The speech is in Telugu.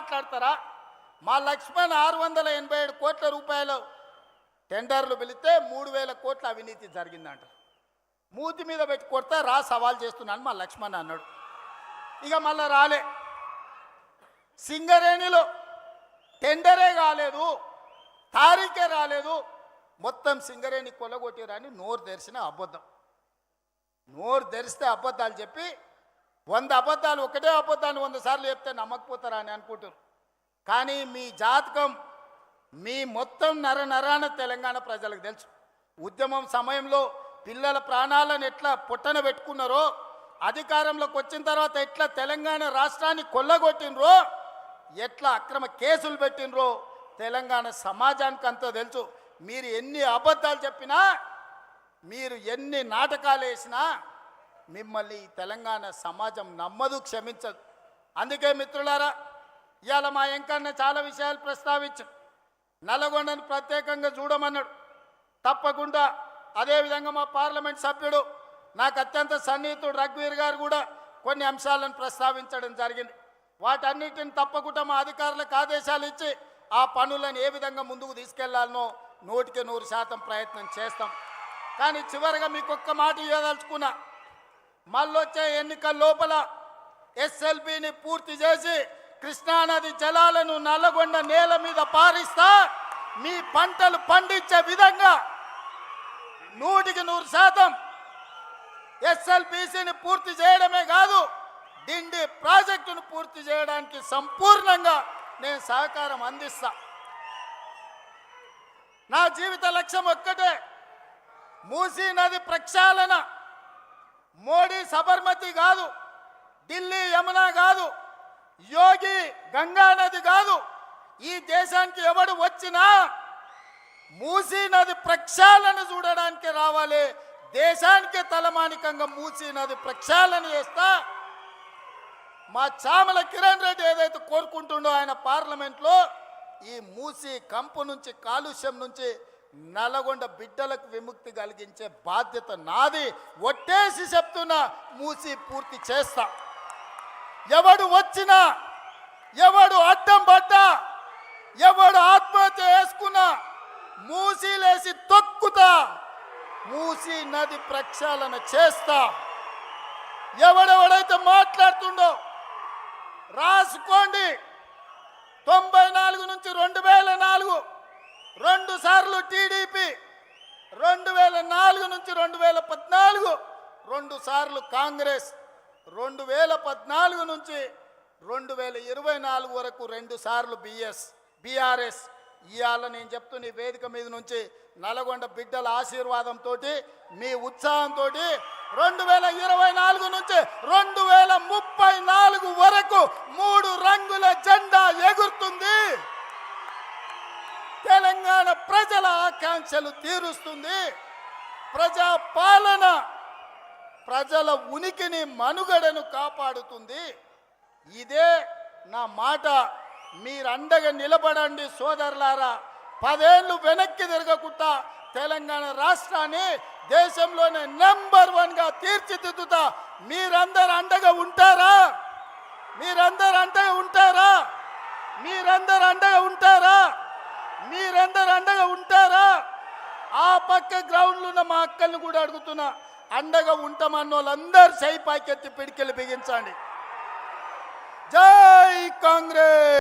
మాట్లాడతారా? మా లక్ష్మణ్ 687 కోట్ల రూపాయలు టెండర్లు పిలిస్తే 3000 కోట్ల అవినీతి జరిగిందంట. మూతి మీద పెట్టి కొడతా రా సవాల్ చేస్తున్నాను మా లక్ష్మణ్ అన్నాడు. ఇక మళ్ళా రాలే. సింగరేణిలో టెండరే కాలేదు, తారీఖే రాలేదు, మొత్తం సింగరేణి కొల్లగొట్టిరని నోరు తెరిచిన అబద్ధం. నోరు తెరిస్తే అబద్ధాలు చెప్పి 100 అబద్ధాలు ఒకటే అబద్ధాన్ని 100 సార్లు చెప్తే నమ్మకపోతారా అని అనుకుంటారు. కానీ మీ జాతకం మీ మొత్తం నరనరాన తెలంగాణ ప్రజలకు తెలుసు. ఉద్యమం సమయంలో పిల్లల ప్రాణాలను ఎట్లా పొట్టన పెట్టుకున్నారో, అధికారంలోకి వచ్చిన తర్వాత ఎట్లా తెలంగాణ రాష్ట్రాన్ని కొల్లగొట్టినరో, ఎట్లా అక్రమ కేసులు పెట్టినరో తెలంగాణ సమాజానికి అంతా తెలుసు. మీరు ఎన్ని అబద్ధాలు చెప్పినా, మీరు ఎన్ని నాటకాలు వేసినా మిమ్మల్ని తెలంగాణ సమాజం నమ్మదు, క్షమించదు. అందుకే మిత్రులారా, ఇవాళ మా ఎంకన్న చాలా విషయాలు ప్రస్తావించు. నల్లగొండను ప్రత్యేకంగా చూడమన్నాడు. తప్పకుండా అదేవిధంగా మా పార్లమెంట్ సభ్యుడు నాకు అత్యంత సన్నిహితుడు రఘువీర్ గారు కూడా కొన్ని అంశాలను ప్రస్తావించడం జరిగింది. వాటన్నిటిని తప్పకుండా మా అధికారులకు ఆదేశాలు ఇచ్చి ఆ పనులను ఏ విధంగా ముందుకు తీసుకెళ్లాలనో 100% ప్రయత్నం చేస్తాం. కానీ చివరిగా మీకు ఒక్క మాట ఇవ్వదలుచుకున్నా, మళ్ళొచ్చే ఎన్నికల లోపల ఎస్ఎల్బిని పూర్తి చేసి కృష్ణానది జలాలను నల్లగొండ నేల మీద పారిస్తా, మీ పంటలు పండించే విధంగా 100% ఎస్ఎల్బిసిని పూర్తి చేయడమే కాదు, డిండి ప్రాజెక్టును పూర్తి చేయడానికి సంపూర్ణంగా నేను సహకారం అందిస్తా. నా జీవిత లక్ష్యం ఒక్కటే, మూసీ నది ప్రక్షాళన. మోడీ సబర్మతి కాదు, ఢిల్లీ యమున కాదు, యోగి గంగా నది కాదు. ఈ దేశానికి ఎవడు వచ్చినా మూసీ నది ప్రక్షాళన చూడడానికి రావాలి. దేశానికి తలమానికంగా మూసీ నది ప్రక్షాళన చేస్తా. మా చామల కిరణ్ రెడ్డి ఏదైతే కోరుకుంటుండో ఆయన పార్లమెంట్లో, ఈ మూసీ కంపు నుంచి, కాలుష్యం నుంచి నల్లగొండ బిడ్డలకు విముక్తి కలిగించే బాధ్యత నాది. ఒట్టేసి చెప్తున్నా, మూసీ పూర్తి చేస్తా. ఎవడు వచ్చినా, ఎవడు అడ్డం పడ్డా, ఎవడు ఆత్మహత్య చేసుకున్నా మూసీలేసి తొక్కుతా, మూసీ నది ప్రక్షాళన చేస్తా. ఎవడెవడైతే మాట్లాడుతుండో రాసుకోండి. 94 నుంచి 2004 2 సార్లు టీడీపీ, 2004 నుంచి 2014 2 సార్లు కాంగ్రెస్, 2014 నుంచి 2024 వరకు 2 సార్లు బీఆర్ఎస్. ఇవాళ నేను చెప్తున్న ఈ వేదిక మీద నుంచి నల్గొండ బిడ్డల ఆశీర్వాదంతో, మీ ఉత్సాహంతో 2024 నుంచి 2034 వరకు 3 రంగుల జెండా ఎగురుతుంది. తెలంగాణ ప్రజల ఆకాంక్షలు తీరుస్తుంది. ప్రజా పాలన ప్రజల ఉనికిని, మనుగడను కాపాడుతుంది. ఇదే నా మాట. మీరు అండగా నిలబడండి సోదరులారా. 10 ఏళ్ళు వెనక్కి తిరగకుండా తెలంగాణ రాష్ట్రాన్ని దేశంలోనే నెంబర్ 1గా తీర్చిదిద్దుతా. మీరందరూ అండగా ఉంటారా? మీరందరూ అండగా ఉంటారా? మీరందరూ అండగా ఉంటారా? మీరందరూ అండగా ఉంటారా? ఆ పక్క గ్రౌండ్లో ఉన్న మా అక్కల్ని కూడా అడుగుతున్నా, అండగా ఉంటామన్న వాళ్ళందరూ చేయి పైకెత్తి పిడికిలు బిగించండి. జై కాంగ్రెస్.